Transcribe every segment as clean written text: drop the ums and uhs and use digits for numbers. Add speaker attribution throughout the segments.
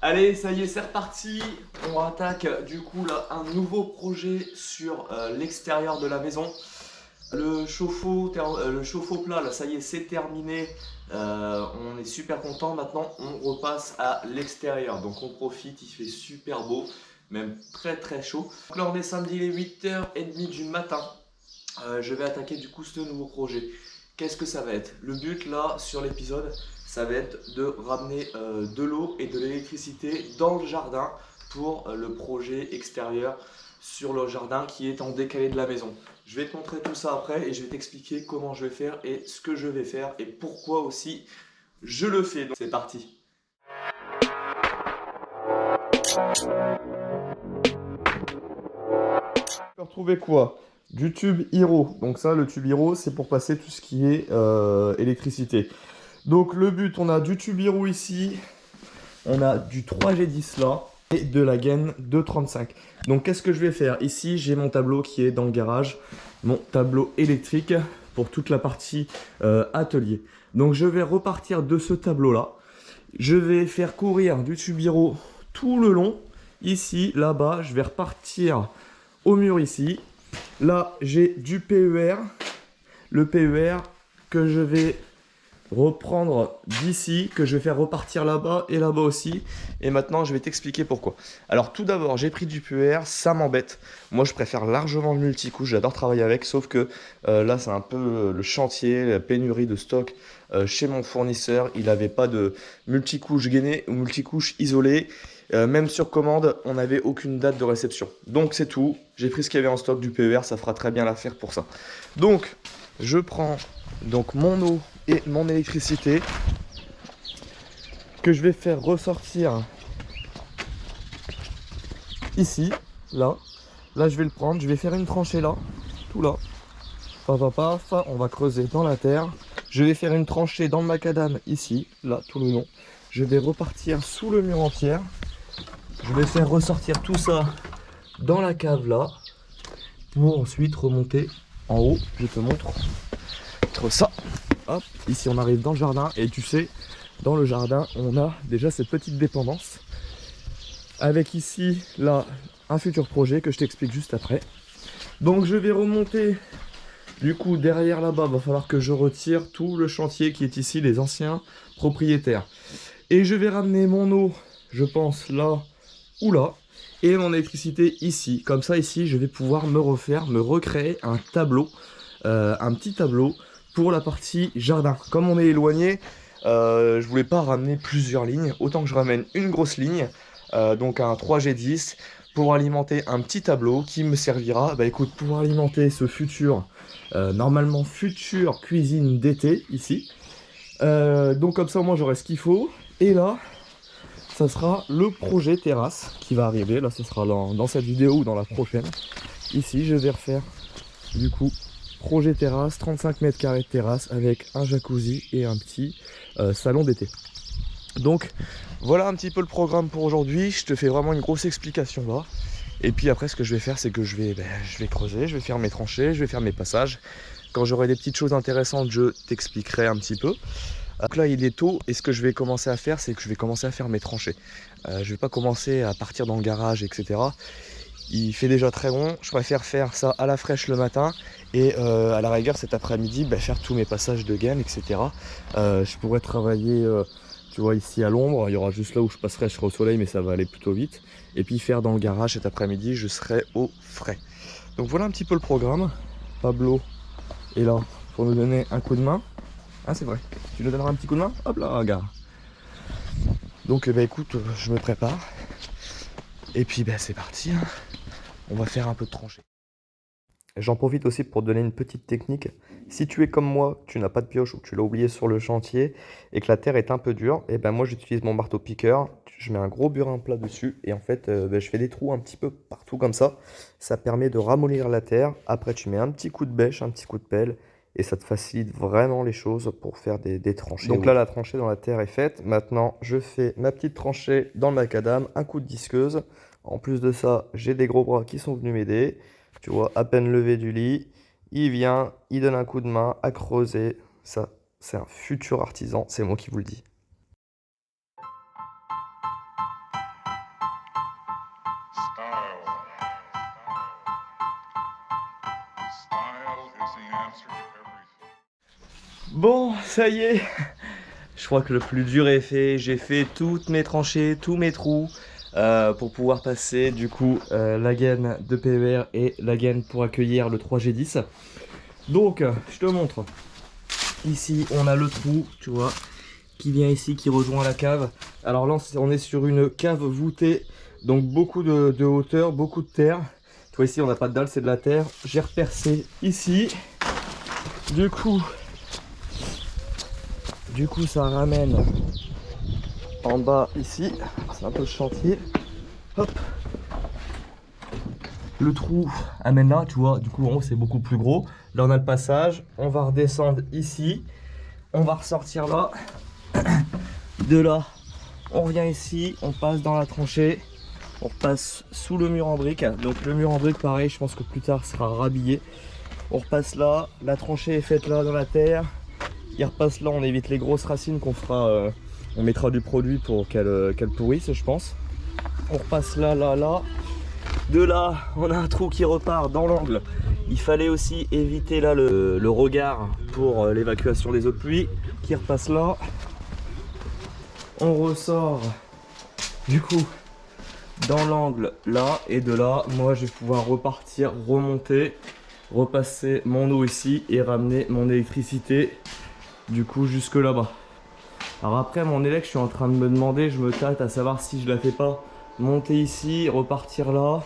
Speaker 1: Allez, ça y est, c'est reparti. On attaque du coup là un nouveau projet sur l'extérieur de la maison. Le chauffe-eau plat, là, ça y est, c'est terminé. On est super content. Maintenant, on repasse à l'extérieur. Donc, on profite, il fait super beau, même très très chaud. Donc là, on est samedi, il est 8h30 du matin. Je vais attaquer du coup ce nouveau projet. Qu'est-ce que ça va être? Le but là sur l'épisode, ça va être de ramener de l'eau et de l'électricité dans le jardin pour le projet extérieur sur le jardin qui est en décalé de la maison. Je vais te montrer tout ça après et je vais t'expliquer comment je vais faire et ce que je vais faire et pourquoi aussi je le fais. Donc c'est parti. Je peux retrouver quoi? Du tube Hero. Donc ça, le tube Hero, c'est pour passer tout ce qui est électricité. Donc le but, on a du tube Hero ici, on a du 3G10 là, et de la gaine 235. Donc qu'est-ce que je vais faire? Ici, j'ai mon tableau qui est dans le garage, mon tableau électrique pour toute la partie atelier. Donc je vais repartir de ce tableau-là. Je vais faire courir du tube Hero tout le long. Ici, là-bas, je vais repartir au mur ici. Là, j'ai du PER. Le PER que je vais reprendre d'ici, que je vais faire repartir là-bas et là-bas aussi. Et maintenant, je vais t'expliquer pourquoi. Alors, tout d'abord, j'ai pris du PER, ça m'embête. Moi, je préfère largement le multicouche, j'adore travailler avec, sauf que là, c'est un peu le chantier, la pénurie de stock chez mon fournisseur. Il n'avait pas de multicouche gainée ou multicouche isolée. Même sur commande, on n'avait aucune date de réception. Donc, c'est tout. J'ai pris ce qu'il y avait en stock du PER, ça fera très bien l'affaire pour ça. Donc, je prends donc mon eau et mon électricité que je vais faire ressortir ici, là. Là, je vais le prendre, je vais faire une tranchée là, tout là. Paf, paf, paf, on va creuser dans la terre. Je vais faire une tranchée dans le macadam ici, là, tout le long. Je vais repartir sous le mur en pierre. Je vais faire ressortir tout ça dans la cave là, pour ensuite remonter en haut. Je te montre ça. Hop, ici on arrive dans le jardin et tu sais, dans le jardin on a déjà cette petite dépendance avec ici là un futur projet que je t'explique juste après. Donc je vais remonter du coup derrière là-bas, va falloir que je retire tout le chantier qui est ici, les anciens propriétaires, et je vais ramener mon eau, je pense là ou là, et mon électricité ici. Comme ça ici je vais pouvoir me recréer un tableau, un petit tableau pour la partie jardin. Comme on est éloigné, je voulais pas ramener plusieurs lignes, autant que je ramène une grosse ligne, donc un 3G10 pour alimenter un petit tableau qui me servira, bah écoute, pour alimenter ce futur, normalement future cuisine d'été ici. Donc comme ça au moins j'aurai ce qu'il faut. Et là, ça sera le projet terrasse qui va arriver. Là, ce sera dans cette vidéo ou dans la prochaine. Ici, je vais refaire du coup projet terrasse, 35 mètres carrés de terrasse avec un jacuzzi et un petit salon d'été. Donc voilà un petit peu le programme pour aujourd'hui. Je te fais vraiment une grosse explication là. Et puis après ce que je vais faire, c'est que je vais creuser, je vais faire mes tranchées, je vais faire mes passages. Quand j'aurai des petites choses intéressantes, je t'expliquerai un petit peu. Donc là il est tôt et ce que je vais commencer à faire, c'est que je vais commencer à faire mes tranchées. Je vais pas commencer à partir dans le garage, etc. Il fait déjà très long, je préfère faire ça à la fraîche le matin et à la rigueur cet après-midi faire tous mes passages de gaine, etc. Je pourrais travailler, tu vois, ici à l'ombre, il y aura juste là où je passerai, je serai au soleil mais ça va aller plutôt vite. Et puis faire dans le garage cet après-midi, je serai au frais. Donc voilà un petit peu le programme. Pablo est là pour nous donner un coup de main. Ah c'est vrai, tu nous donneras un petit coup de main? Hop là, regarde. Donc écoute, je me prépare. Et puis c'est parti, hein. On va faire un peu de tranchée. J'en profite aussi pour te donner une petite technique. Si tu es comme moi, tu n'as pas de pioche ou que tu l'as oublié sur le chantier et que la terre est un peu dure, et moi j'utilise mon marteau piqueur, je mets un gros burin plat dessus et en fait je fais des trous un petit peu partout comme ça. Ça permet de ramollir la terre. Après tu mets un petit coup de bêche, un petit coup de pelle et ça te facilite vraiment les choses pour faire des tranchées. Donc là la tranchée dans la terre est faite. Maintenant je fais ma petite tranchée dans le macadam, un coup de disqueuse. En plus de ça, j'ai des gros bras qui sont venus m'aider. Tu vois, à peine levé du lit, il vient, il donne un coup de main à creuser. Ça, c'est un futur artisan, c'est moi qui vous le dis. Bon, ça y est, je crois que le plus dur est fait. J'ai fait toutes mes tranchées, tous mes trous pour pouvoir passer du coup la gaine de PER et la gaine pour accueillir le 3G10. Donc, je te montre. Ici, on a le trou, tu vois, qui vient ici, qui rejoint la cave. Alors là, on est sur une cave voûtée, donc beaucoup de hauteur, beaucoup de terre. Tu vois, ici, on n'a pas de dalle, c'est de la terre. J'ai repercé ici. Du coup, ça ramène en bas ici. C'est un peu le chantier. Hop. Le trou amène là, tu vois. Du coup, en haut, c'est beaucoup plus gros. Là, on a le passage. On va redescendre ici. On va ressortir là. De là, on revient ici. On passe dans la tranchée. On repasse sous le mur en brique. Donc, le mur en brique, pareil, je pense que plus tard, sera rhabillé. On repasse là. La tranchée est faite là dans la terre. Il repasse là, on évite les grosses racines qu'on fera, on mettra du produit pour qu'elles pourrissent, je pense. On repasse là, là, là. De là, on a un trou qui repart dans l'angle. Il fallait aussi éviter là le regard pour l'évacuation des eaux de pluie, qui repasse là. On ressort du coup dans l'angle là, et de là, moi je vais pouvoir repartir, remonter, repasser mon eau ici et ramener mon électricité du coup jusque là-bas. Alors après mon élec, je suis en train de me demander, je me tâte à savoir si je la fais pas monter ici, repartir là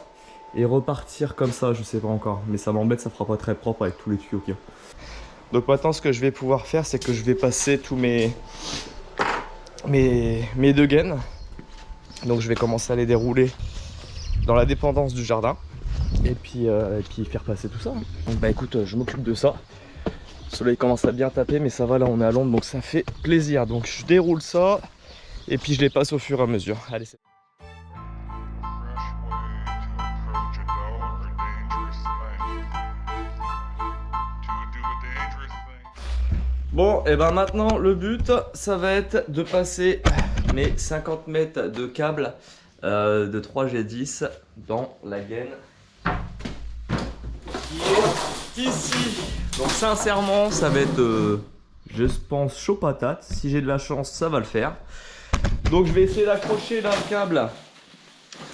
Speaker 1: et repartir comme ça, je sais pas encore, mais ça m'embête, ça fera pas très propre avec tous les tuyaux qu'il y a. Donc maintenant ce que je vais pouvoir faire, c'est que je vais passer tous mes deux gaines. Donc je vais commencer à les dérouler dans la dépendance du jardin et puis faire passer tout ça. Donc bah écoute, je m'occupe de ça. Le soleil commence à bien taper, mais ça va, là on est à l'ombre, donc ça fait plaisir. Donc je déroule ça et puis je les passe au fur et à mesure. Allez, c'est... Bon, et ben maintenant le but, ça va être de passer mes 50 mètres de câble de 3G10 dans la gaine qui est ici. Donc sincèrement, ça va être, je pense, chaud patate. Si j'ai de la chance, ça va le faire. Donc je vais essayer d'accrocher là le câble.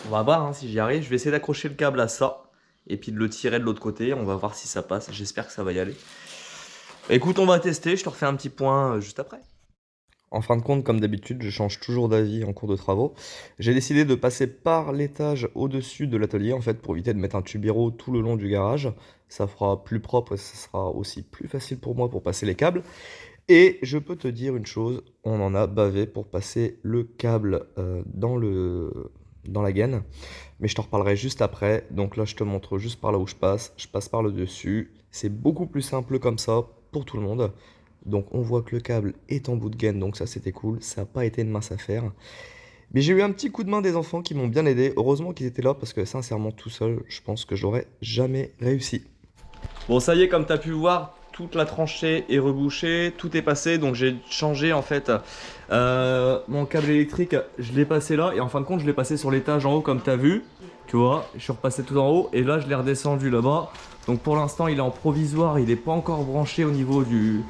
Speaker 1: On va voir hein, si j'y arrive. Je vais essayer d'accrocher le câble à ça et puis de le tirer de l'autre côté. On va voir si ça passe. J'espère que ça va y aller. Écoute, on va tester. Je te refais un petit point juste après. En fin de compte, comme d'habitude, je change toujours d'avis en cours de travaux. J'ai décidé de passer par l'étage au-dessus de l'atelier, en fait, pour éviter de mettre un tubéro tout le long du garage. Ça fera plus propre et ça sera aussi plus facile pour moi pour passer les câbles. Et je peux te dire une chose, on en a bavé pour passer le câble dans la gaine. Mais je te reparlerai juste après. Donc là, je te montre juste par là où je passe par le dessus. C'est beaucoup plus simple comme ça pour tout le monde. Donc on voit que le câble est en bout de gaine, donc ça c'était cool, ça n'a pas été une mince affaire. Mais j'ai eu un petit coup de main des enfants qui m'ont bien aidé, heureusement qu'ils étaient là parce que sincèrement tout seul, je pense que j'aurais jamais réussi. Bon ça y est, comme tu as pu voir, toute la tranchée est rebouchée, tout est passé, donc j'ai changé en fait mon câble électrique, je l'ai passé là et en fin de compte je l'ai passé sur l'étage en haut comme tu as vu, tu vois, je suis repassé tout en haut et là je l'ai redescendu là-bas. Donc pour l'instant il est en provisoire, il n'est pas encore branché au niveau du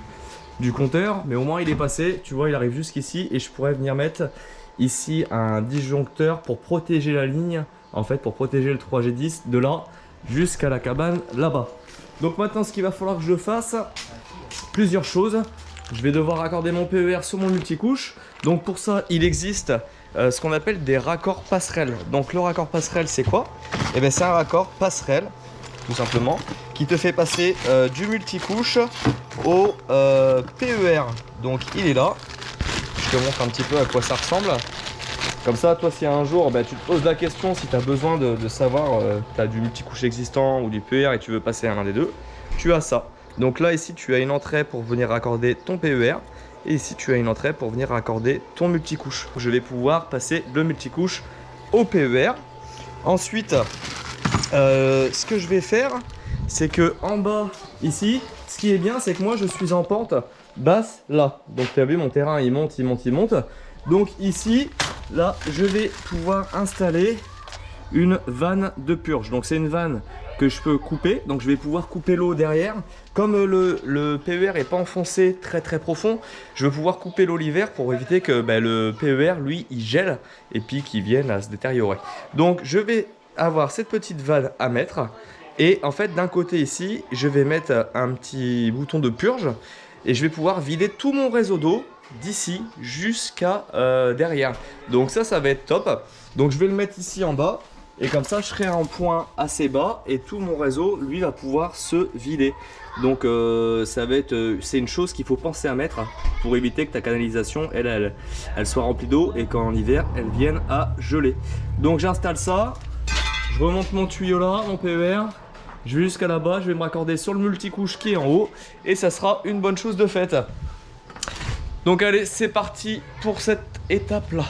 Speaker 1: compteur, mais au moins il est passé, tu vois, il arrive jusqu'ici et je pourrais venir mettre ici un disjoncteur pour protéger la ligne, en fait pour protéger le 3G10 de là jusqu'à la cabane là-bas. Donc maintenant ce qu'il va falloir que je fasse, plusieurs choses. Je vais devoir raccorder mon PER sur mon multicouche. Donc pour ça il existe ce qu'on appelle des raccords passerelles. Donc le raccord passerelle c'est quoi? Eh bien c'est un raccord passerelle tout simplement, qui te fait passer du multicouche au PER. Donc il est là. Je te montre un petit peu à quoi ça ressemble. Comme ça, toi, si un jour tu te poses la question, si tu as besoin de savoir, tu as du multicouche existant ou du PER et tu veux passer à l'un des deux, tu as ça. Donc là, ici, tu as une entrée pour venir raccorder ton PER. Et ici, tu as une entrée pour venir raccorder ton multicouche. Je vais pouvoir passer le multicouche au PER. Ensuite, ce que je vais faire, c'est que en bas ici, ce qui est bien, c'est que moi je suis en pente basse là. Donc tu as vu, mon terrain il monte, il monte, il monte. Donc ici, là, je vais pouvoir installer une vanne de purge. Donc c'est une vanne que je peux couper, donc je vais pouvoir couper l'eau derrière. Comme le PER est pas enfoncé très profond, je vais pouvoir couper l'eau l'hiver pour éviter que le PER lui il gèle et puis qu'il vienne à se détériorer. Donc je vais avoir cette petite vanne à mettre et en fait d'un côté ici je vais mettre un petit bouton de purge et je vais pouvoir vider tout mon réseau d'eau d'ici jusqu'à derrière. Donc ça va être top. Donc je vais le mettre ici en bas. Et comme ça, je serai en point assez bas et tout mon réseau, lui, va pouvoir se vider. Donc, ça va être, c'est une chose qu'il faut penser à mettre pour éviter que ta canalisation, elle soit remplie d'eau et qu'en hiver, elle vienne à geler. Donc, j'installe ça. Je remonte mon tuyau là, mon PER. Je vais jusqu'à là-bas. Je vais me raccorder sur le multicouche qui est en haut et ça sera une bonne chose de faite. Donc, allez, c'est parti pour cette étape-là.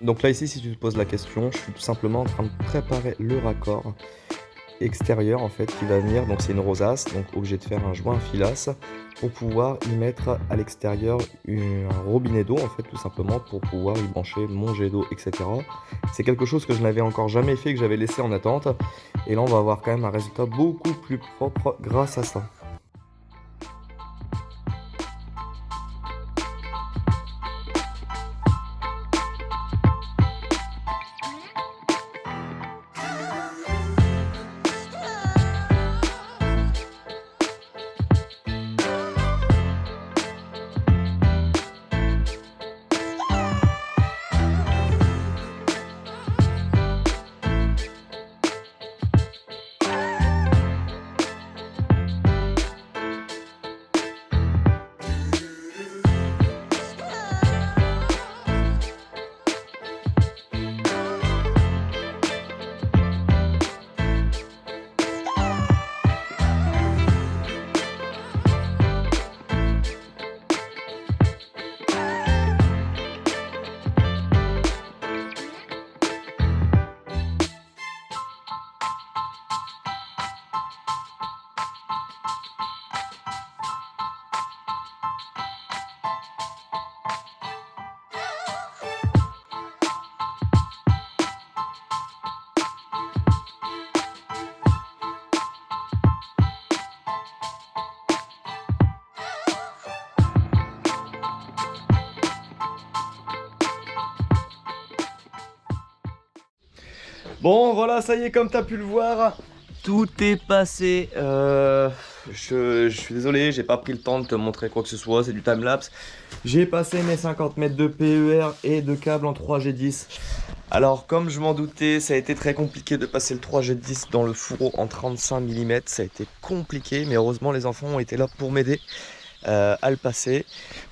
Speaker 1: Donc là ici, si tu te poses la question, je suis tout simplement en train de préparer le raccord extérieur en fait qui va venir. Donc c'est une rosace, donc obligé de faire un joint filasse pour pouvoir y mettre à l'extérieur un robinet d'eau en fait, tout simplement pour pouvoir y brancher mon jet d'eau, etc. C'est quelque chose que je n'avais encore jamais fait, que j'avais laissé en attente. Et là on va avoir quand même un résultat beaucoup plus propre grâce à ça. Bon voilà, ça y est, comme tu as pu le voir, tout est passé. Je suis désolé, j'ai pas pris le temps de te montrer quoi que ce soit, c'est du timelapse. J'ai passé mes 50 mètres de PER et de câble en 3G10. Alors comme je m'en doutais, ça a été très compliqué de passer le 3G10 dans le fourreau en 35 mm. Ça a été compliqué, mais heureusement les enfants ont été là pour m'aider à le passer.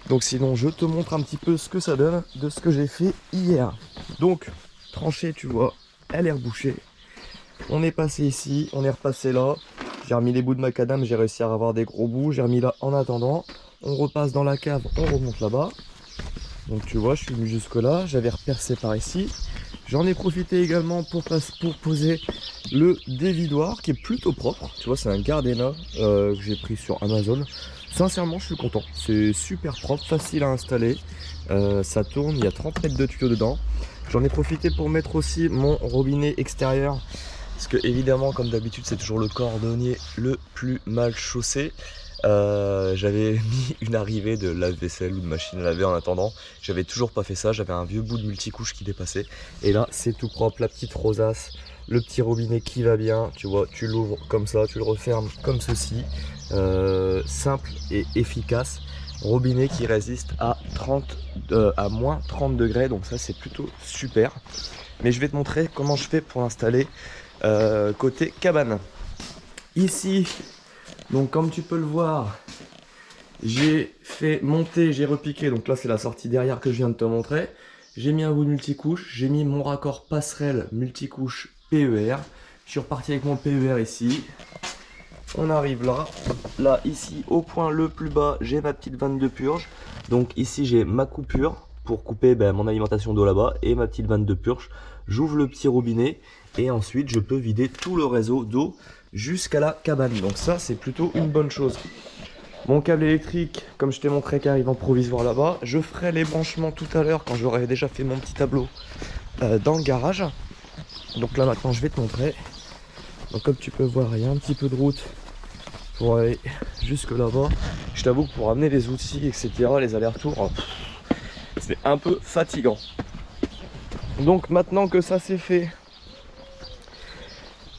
Speaker 1: Donc sinon je te montre un petit peu ce que ça donne de ce que j'ai fait hier. Donc tranchée, tu vois, elle est rebouchée. On est passé ici, on est repassé là. J'ai remis les bouts de macadam, j'ai réussi à avoir des gros bouts. J'ai remis là en attendant. On repasse dans la cave, on remonte là-bas. Donc tu vois, je suis venu jusque là. J'avais repercé par ici. J'en ai profité également pour poser le dévidoir qui est plutôt propre. Tu vois, c'est un Gardena que j'ai pris sur Amazon. Sincèrement, je suis content. C'est super propre, facile à installer. Ça tourne, il y a 30 mètres de tuyau dedans. J'en ai profité pour mettre aussi mon robinet extérieur. Parce que évidemment, comme d'habitude, c'est toujours le cordonnier le plus mal chaussé. J'avais mis une arrivée de lave-vaisselle ou de machine à laver en attendant. J'avais toujours pas fait ça, j'avais un vieux bout de multicouche qui dépassait. Et là, c'est tout propre, la petite rosace, le petit robinet qui va bien. Tu vois, tu l'ouvres comme ça, tu le refermes comme ceci. Simple et efficace. Robinet qui résiste à moins 30 degrés, donc ça c'est plutôt super. Mais je vais te montrer comment je fais pour l'installer côté cabane. Ici, donc comme tu peux le voir, J'ai fait monter, j'ai repiqué, donc là c'est la sortie derrière que je viens de te montrer. J'ai mis un bout de multicouche, j'ai mis mon raccord passerelle multicouche PER. Je suis reparti avec mon PER ici. On arrive là. Là, ici, au point le plus bas, j'ai ma petite vanne de purge. Donc ici, j'ai ma coupure pour couper mon alimentation d'eau là-bas et ma petite vanne de purge. J'ouvre le petit robinet et ensuite, je peux vider tout le réseau d'eau jusqu'à la cabane. Donc ça, c'est plutôt une bonne chose. Mon câble électrique, comme je t'ai montré, qui arrive en provisoire là-bas. Je ferai les branchements tout à l'heure quand j'aurai déjà fait mon petit tableau dans le garage. Donc là, maintenant, je vais te montrer. Donc comme tu peux voir, il y a un petit peu de route pour aller jusque là-bas. Je t'avoue que pour amener les outils, etc., les allers-retours, c'est un peu fatigant. Donc maintenant que ça c'est fait,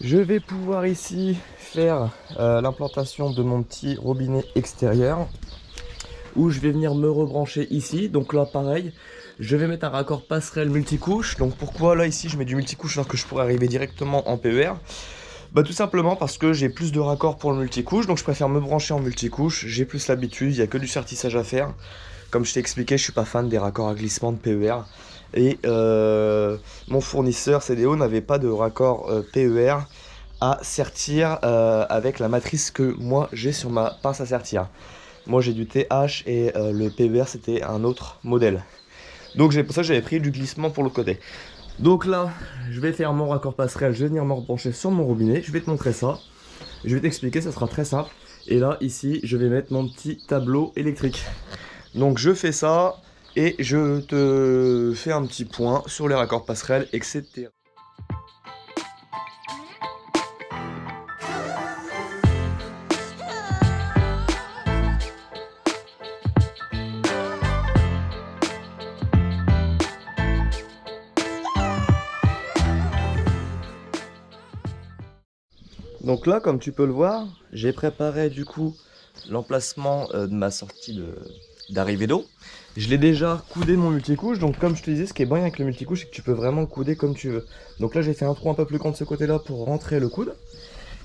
Speaker 1: je vais pouvoir ici faire l'implantation de mon petit robinet extérieur où je vais venir me rebrancher ici. Donc là pareil, je vais mettre un raccord passerelle multicouche. Donc pourquoi là ici je mets du multicouche alors que je pourrais arriver directement en PER? Bah tout simplement parce que j'ai plus de raccords pour le multicouche, donc je préfère me brancher en multicouche, j'ai plus l'habitude, il n'y a que du sertissage à faire. Comme je t'ai expliqué, je suis pas fan des raccords à glissement de PER. Et mon fournisseur CDO n'avait pas de raccord PER à sertir avec la matrice que moi j'ai sur ma pince à sertir. Moi j'ai du TH et le PER c'était un autre modèle. Donc c'est pour ça que j'avais pris du glissement pour le côté. Donc là, je vais faire mon raccord passerelle, je vais venir me rebrancher sur mon robinet, je vais te montrer ça. Je vais t'expliquer, ça sera très simple. Et là, ici, je vais mettre mon petit tableau électrique. Donc je fais ça et je te fais un petit point sur les raccords passerelles, etc. Donc là, comme tu peux le voir, j'ai préparé du coup l'emplacement de ma sortie d'arrivée d'eau. Je l'ai déjà coudé mon multicouche, donc comme je te disais, ce qui est bien avec le multicouche, c'est que tu peux vraiment le couder comme tu veux. Donc là, j'ai fait un trou un peu plus grand de ce côté-là pour rentrer le coude.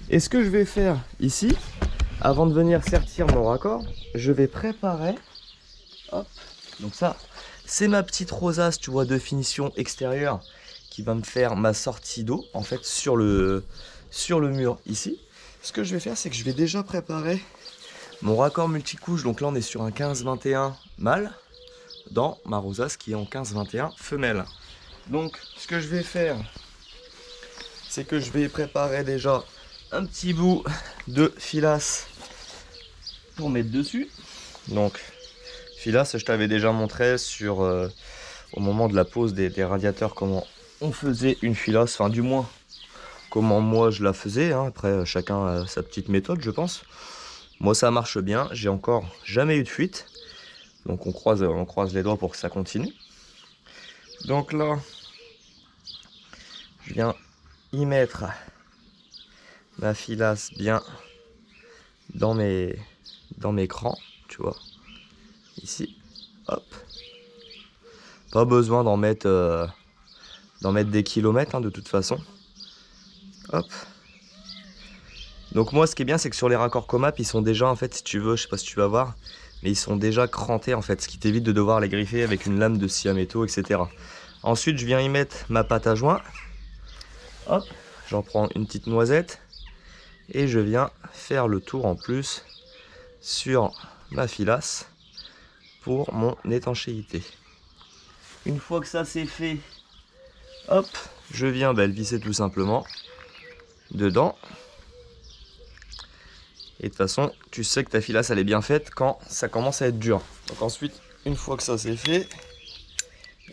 Speaker 1: Et ce que je vais faire ici, avant de venir sertir mon raccord, je vais préparer, hop, donc ça, c'est ma petite rosace, tu vois, de finition extérieure qui va me faire ma sortie d'eau, en fait, sur le mur ici. Ce que je vais faire, c'est que je vais déjà préparer mon raccord multicouche. Donc là, on est sur un 15-21 mâle dans ma rosace qui est en 15-21 femelle. Donc, ce que je vais faire, c'est que je vais préparer déjà un petit bout de filasse pour mettre dessus. Donc, filasse, je t'avais déjà montré sur au moment de la pose des radiateurs comment on faisait une filasse, enfin du moins comment moi je la faisais, hein. Après chacun a sa petite méthode je pense. Moi ça marche bien, j'ai encore jamais eu de fuite. Donc on croise les doigts pour que ça continue. Donc là, je viens y mettre ma filasse bien dans mes crans, tu vois. Ici, hop. Pas besoin d'en mettre des kilomètres hein, de toute façon. Hop. Donc moi ce qui est bien c'est que sur les raccords Comap ils sont déjà en fait si tu veux, je sais pas si tu vas voir, mais ils sont déjà crantés en fait, ce qui t'évite de devoir les griffer avec une lame de scie à métaux, etc. Ensuite je viens y mettre ma pâte à joint. Hop, j'en prends une petite noisette et je viens faire le tour en plus sur ma filasse pour mon étanchéité. Une fois que ça c'est fait, hop, je viens le visser tout simplement dedans. Et de toute façon, tu sais que ta filasse elle est bien faite quand ça commence à être dur. Donc ensuite, une fois que ça c'est fait,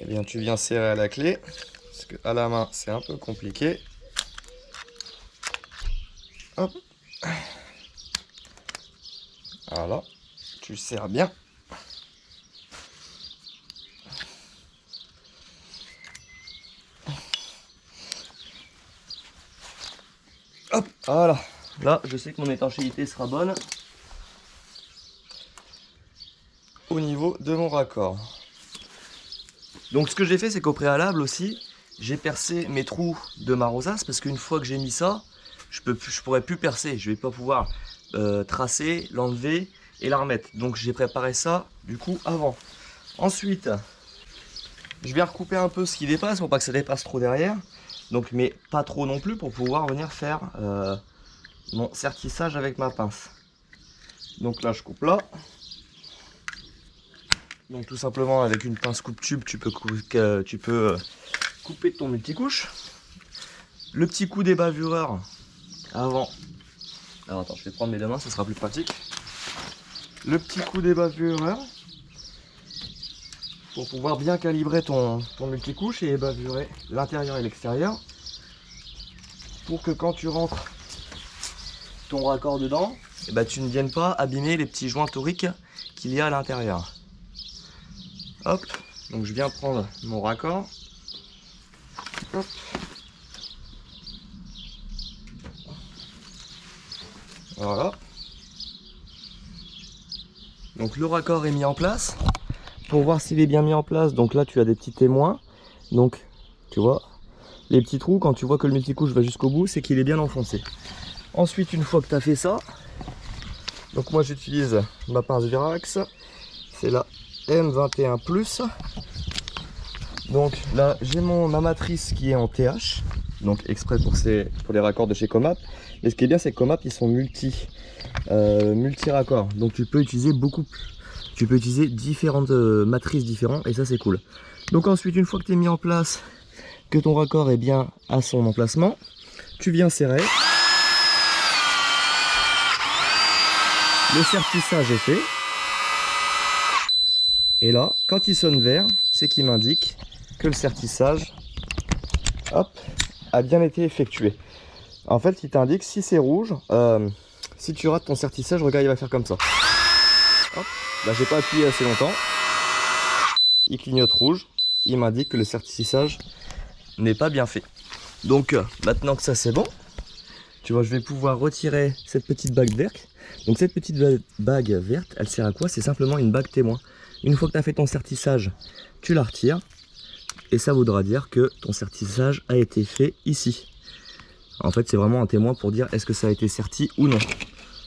Speaker 1: eh bien tu viens serrer à la clé. Parce que à la main, c'est un peu compliqué. Hop. Voilà. Tu serres bien. Hop. Voilà. Là, je sais que mon étanchéité sera bonne au niveau de mon raccord. Donc ce que j'ai fait, c'est qu'au préalable aussi, j'ai percé mes trous de ma rosace parce qu'une fois que j'ai mis ça, je pourrais plus percer. Je vais pas pouvoir tracer, l'enlever et la remettre. Donc j'ai préparé ça du coup avant. Ensuite, je vais recouper un peu ce qui dépasse pour pas que ça dépasse trop derrière. Donc mais pas trop non plus pour pouvoir venir faire mon sertissage avec ma pince. Donc là je coupe là. Donc tout simplement avec une pince coupe-tube tu peux couper ton multicouche. Le petit coup des bavureurs avant. Alors attends, je vais prendre mes deux mains, ça sera plus pratique. Le petit coup des bavureurs pour pouvoir bien calibrer ton multicouche et bavurer l'intérieur et l'extérieur. Pour que quand tu rentres ton raccord dedans, et bah, tu ne viennes pas abîmer les petits joints toriques qu'il y a à l'intérieur. Hop, donc je viens prendre mon raccord. Hop. Voilà. Donc le raccord est mis en place. Pour voir s'il est bien mis en place, donc là tu as des petits témoins. Donc tu vois, les petits trous, quand tu vois que le multicouche va jusqu'au bout, c'est qu'il est bien enfoncé. Ensuite, une fois que tu as fait ça, donc moi j'utilise ma pince Virax. C'est la M21+. Donc là j'ai ma matrice qui est en TH. Donc exprès pour les raccords de chez Comap. Mais ce qui est bien, c'est que Comap ils sont multi raccords. Donc tu peux utiliser différentes matrices différentes et ça c'est cool. Donc ensuite, une fois que tu es mis en place, que ton raccord est bien à son emplacement, tu viens serrer. Le sertissage est fait. Et là, quand il sonne vert, c'est qu'il m'indique que le sertissage, hop, a bien été effectué. En fait, il t'indique si c'est rouge, si tu rates ton sertissage, regarde, il va faire comme ça. Hop, là j'ai pas appuyé assez longtemps. Il clignote rouge, il m'indique que le sertissage n'est pas bien fait. Donc maintenant que ça c'est bon, tu vois, je vais pouvoir retirer cette petite bague verte. Donc cette petite bague verte, elle sert à quoi? C'est simplement une bague témoin. Une fois que tu as fait ton sertissage, tu la retires. Et ça voudra dire que ton sertissage a été fait ici. En fait, c'est vraiment un témoin pour dire est-ce que ça a été serti ou non.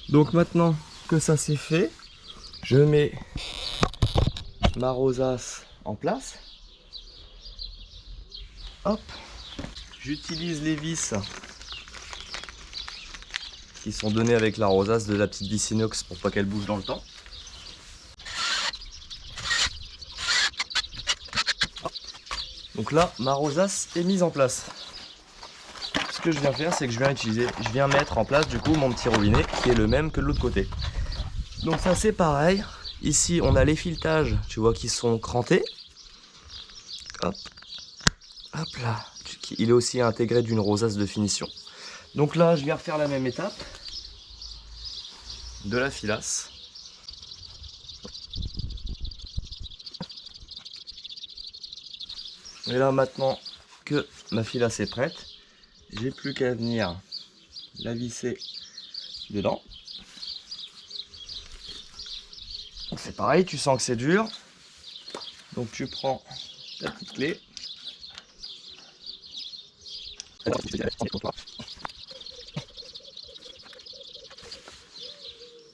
Speaker 1: Donc maintenant que ça c'est fait, je mets ma rosace en place. Hop, j'utilise les vis qui sont données avec la rosace de la petite vis inox pour pas qu'elle bouge dans le temps. Donc là, ma rosace est mise en place. Ce que je viens faire, c'est que je viens mettre en place du coup mon petit robinet qui est le même que de l'autre côté. Donc ça c'est pareil. Ici on a les filetages, tu vois, qui sont crantés. Hop, hop là. Il est aussi intégré d'une rosace de finition. Donc là, je viens refaire la même étape de la filasse. Et là, maintenant que ma filasse est prête, j'ai plus qu'à venir la visser dedans. C'est pareil, tu sens que c'est dur. Donc tu prends ta petite clé.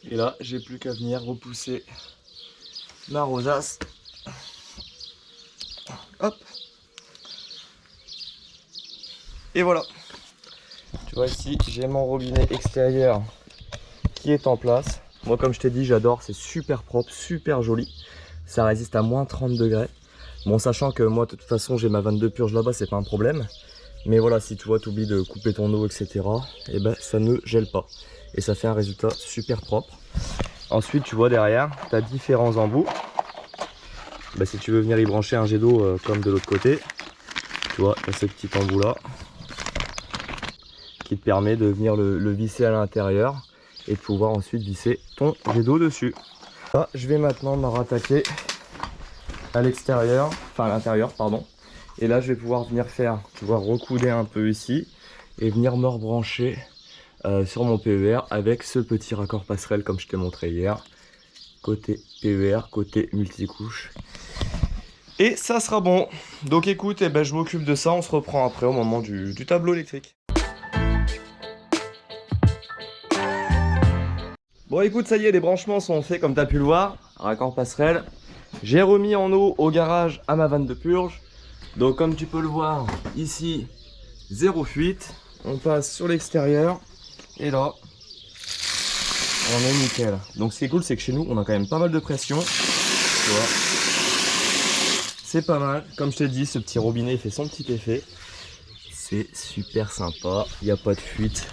Speaker 1: Et là, j'ai plus qu'à venir repousser ma rosace. Hop. Et voilà. Tu vois ici, j'ai mon robinet extérieur qui est en place. Moi, comme je t'ai dit, j'adore. C'est super propre, super joli. Ça résiste à moins 30 degrés. Bon, sachant que moi, de toute façon, j'ai ma 22 purge là-bas, c'est pas un problème. Mais voilà, si tu vois, tu oublies de couper ton eau, etc., et ben, ça ne gèle pas. Et ça fait un résultat super propre. Ensuite, tu vois, derrière, tu as différents embouts. Ben, si tu veux venir y brancher un jet d'eau comme de l'autre côté, tu vois, tu as ce petit embout là qui te permet de venir le visser à l'intérieur et de pouvoir ensuite visser ton jet d'eau dessus. Là, je vais maintenant me rattaquer à l'extérieur, enfin à l'intérieur, pardon. Et là, je vais pouvoir venir faire, tu vois, recouder un peu ici et venir me rebrancher sur mon PER avec ce petit raccord passerelle comme je t'ai montré hier. Côté PER, côté multicouche. Et ça sera bon. Donc écoute, eh ben, je m'occupe de ça. On se reprend après au moment du tableau électrique. Bon écoute, ça y est, les branchements sont faits comme tu as pu le voir. Raccord passerelle. J'ai remis en eau au garage à ma vanne de purge. Donc comme tu peux le voir, ici, zéro fuite. On passe sur l'extérieur. Et là, on est nickel. Donc ce qui est cool, c'est que chez nous, on a quand même pas mal de pression. Tu vois. C'est pas mal. Comme je t'ai dit, ce petit robinet fait son petit effet. C'est super sympa. Il n'y a pas de fuite.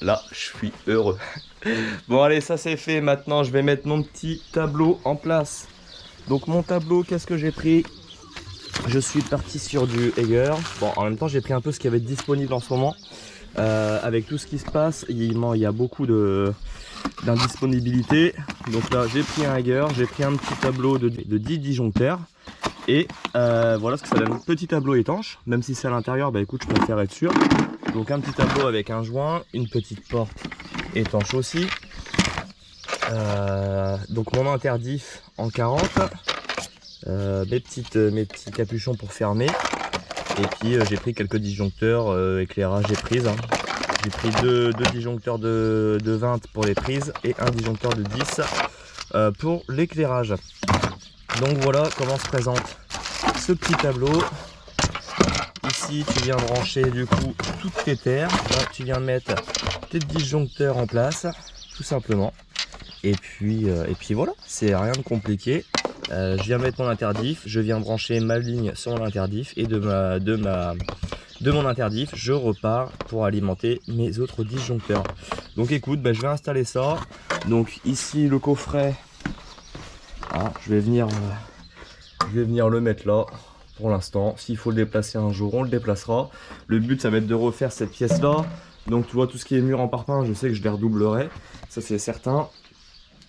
Speaker 1: Là, je suis heureux. Bon, allez, ça c'est fait. Maintenant, je vais mettre mon petit tableau en place. Donc, mon tableau, qu'est-ce que j'ai pris? Je suis parti sur du Haiger. Bon, en même temps, j'ai pris un peu ce qui avait disponible en ce moment. Avec tout ce qui se passe, il y a beaucoup d'indisponibilité. Donc là, j'ai pris un Haiger. J'ai pris un petit tableau de 10 disjoncteurs. Et voilà ce que ça donne. Petit tableau étanche, même si c'est à l'intérieur, bah écoute, je préfère être sûr. Donc un petit tableau avec un joint, une petite porte étanche aussi. Donc mon interdif en 40, mes petits capuchons pour fermer. Et puis j'ai pris quelques disjoncteurs éclairage et prise. Hein. J'ai pris deux disjoncteurs de 20 pour les prises et un disjoncteur de 10 pour l'éclairage. Donc voilà comment se présente ce petit tableau. Ici tu viens brancher du coup toutes tes terres. Là tu viens mettre tes disjoncteurs en place tout simplement. Et puis voilà, c'est rien de compliqué. Je viens mettre mon interdif, je viens brancher ma ligne sur mon interdif et de mon interdif je repars pour alimenter mes autres disjoncteurs. Donc écoute, je vais installer ça. Donc ici le coffret. Ah, je vais venir le mettre là pour l'instant. S'il faut le déplacer un jour, on le déplacera. Le but, ça va être de refaire cette pièce là. Donc tu vois, tout ce qui est mur en parpaing, je sais que je les redoublerai. Ça c'est certain.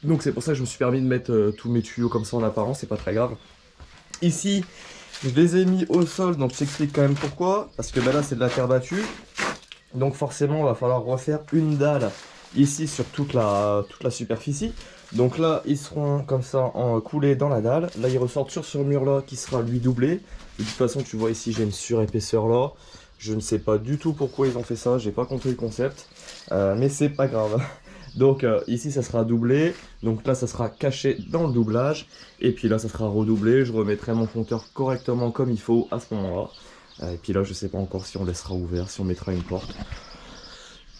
Speaker 1: Donc c'est pour ça que je me suis permis de mettre tous mes tuyaux comme ça en apparence, c'est pas très grave. Ici, je les ai mis au sol, donc je t'explique quand même pourquoi. Parce que là c'est de la terre battue. Donc forcément, il va falloir refaire une dalle ici sur toute la superficie. Donc là, ils seront comme ça coulés dans la dalle. Là, ils ressortent sur ce mur-là qui sera lui doublé. De toute façon, tu vois ici, j'ai une surépaisseur là. Je ne sais pas du tout pourquoi ils ont fait ça. J'ai pas compris le concept. Mais c'est pas grave. Donc ici, ça sera doublé. Donc là, ça sera caché dans le doublage. Et puis là, ça sera redoublé. Je remettrai mon compteur correctement comme il faut à ce moment-là. Et puis là, je sais pas encore si on laissera ouvert, si on mettra une porte.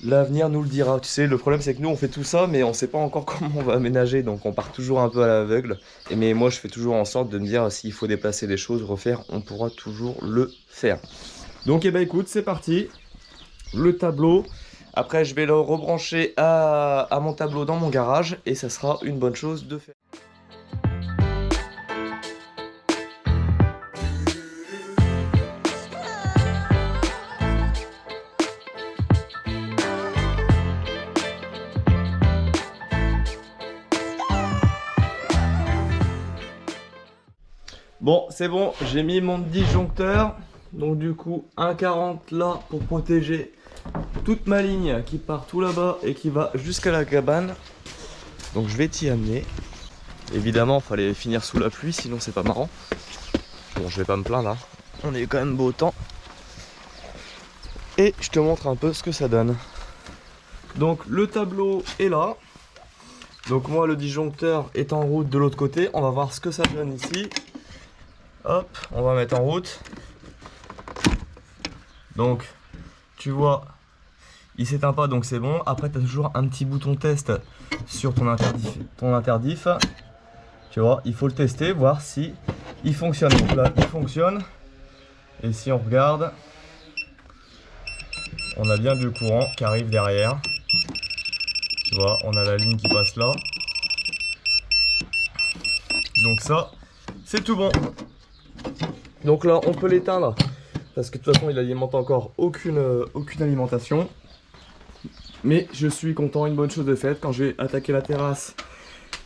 Speaker 1: L'avenir nous le dira. Tu sais, le problème c'est que nous on fait tout ça, mais on sait pas encore comment on va aménager, donc on part toujours un peu à l'aveugle. Mais moi je fais toujours en sorte de me dire s'il faut déplacer des choses, refaire, on pourra toujours le faire. Donc écoute, c'est parti. Le tableau. Après je vais le rebrancher à mon tableau dans mon garage et ça sera une bonne chose de faire. Bon, c'est bon, j'ai mis mon disjoncteur. Donc du coup, 1,40 là pour protéger toute ma ligne qui part tout là-bas et qui va jusqu'à la cabane. Donc je vais t'y amener. Évidemment, il fallait finir sous la pluie, sinon c'est pas marrant. Bon, je vais pas me plaindre, hein. On est quand même beau temps. Et je te montre un peu ce que ça donne. Donc le tableau est là. Donc moi, le disjoncteur est en route de l'autre côté. On va voir ce que ça donne ici. Hop, on va mettre en route. Donc, tu vois, il s'éteint pas, donc c'est bon. Après, tu as toujours un petit bouton test sur ton interdif. Tu vois, il faut le tester, voir si il fonctionne. Donc là, il fonctionne. Et si on regarde, on a bien du courant qui arrive derrière. Tu vois, on a la ligne qui passe là. Donc ça, c'est tout bon. Donc là, on peut l'éteindre parce que de toute façon, il alimente encore aucune alimentation. Mais je suis content, une bonne chose de faite. Quand je vais attaquer la terrasse,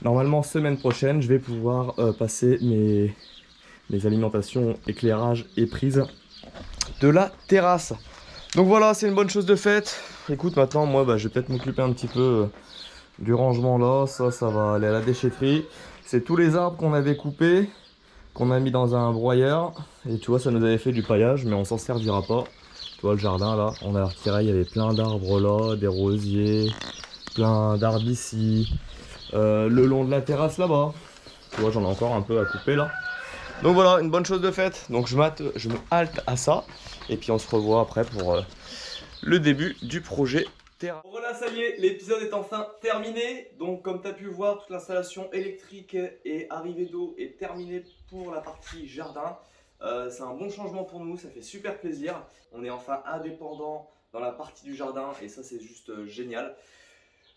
Speaker 1: normalement semaine prochaine, je vais pouvoir passer mes alimentations, éclairage et prise de la terrasse. Donc voilà, c'est une bonne chose de faite. Écoute, maintenant, moi, je vais peut-être m'occuper un petit peu du rangement là. Ça va aller à la déchetterie. C'est tous les arbres qu'on avait coupés, qu'on a mis dans un broyeur. Et tu vois, ça nous avait fait du paillage, mais on s'en servira pas. Tu vois, le jardin là, on a retiré, il y avait plein d'arbres là, des rosiers, plein d'arbres ici, le long de la terrasse là-bas. Tu vois, j'en ai encore un peu à couper là. Donc voilà, une bonne chose de faite. Donc je me halte à ça. Et puis on se revoit après pour le début du projet Terra. Bon, voilà, ça y est, l'épisode est enfin terminé. Donc comme tu as pu voir, toute l'installation électrique et arrivée d'eau est terminée pour la partie jardin. C'est un bon changement pour nous, ça fait super plaisir. On est enfin indépendant dans la partie du jardin et ça c'est juste génial.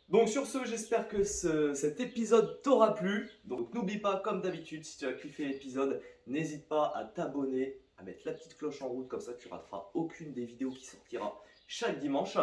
Speaker 1: Donc sur ce, j'espère que cet épisode t'aura plu. Donc n'oublie pas, comme d'habitude, si tu as kiffé l'épisode, n'hésite pas à t'abonner, à mettre la petite cloche en route, comme ça tu rateras aucune des vidéos qui sortira chaque dimanche.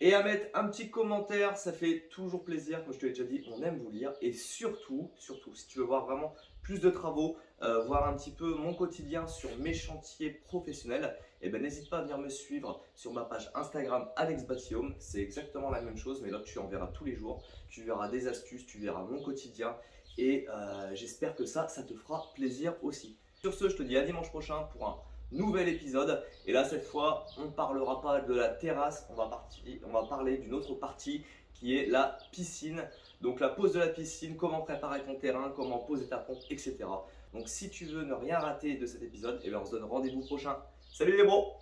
Speaker 1: Et à mettre un petit commentaire, ça fait toujours plaisir, comme je te l'ai déjà dit, on aime vous lire. Et surtout, si tu veux voir vraiment plus de travaux, voir un petit peu mon quotidien sur mes chantiers professionnels, eh ben, n'hésite pas à venir me suivre sur ma page Instagram Alex Batiom. C'est exactement la même chose, mais là tu en verras tous les jours. Tu verras des astuces, tu verras mon quotidien. Et j'espère que ça te fera plaisir aussi. Sur ce, je te dis à dimanche prochain pour un nouvel épisode. Et là, cette fois, on ne parlera pas de la terrasse, on va parler d'une autre partie qui est la piscine. Donc la pose de la piscine, comment préparer ton terrain, comment poser ta pompe, etc. Donc si tu veux ne rien rater de cet épisode, eh bien, on se donne rendez-vous prochain. Salut les bros!